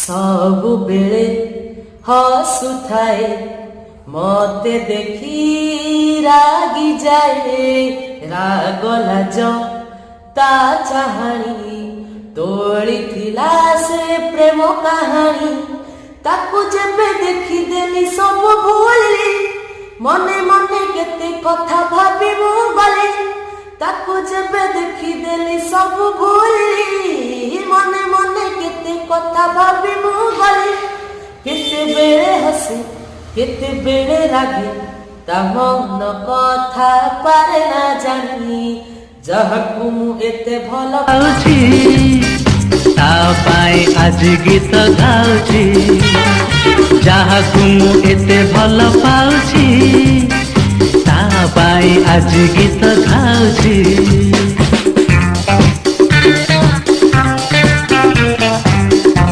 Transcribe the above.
सब बेले हसुथाए मते देखी रागी जाए राग लाज ता चाहाणी तोड़ी थिला से प्रेम कहानी ताकू जेबे देखी देली सब भूली मने मने केते कथा भाबी मु गली ताकू जेबे देखी देली सब भूली मने मने केते कथा भाबी मु गली केते बेले हसी केते बेले रागी ता मन कथा पारे ना जानी जहाकू मु एते भल पाउछि ता पाए आज गीत गाउछि जहाकू मु एते भल पाउछि ता पाए आज गीत गाउछि।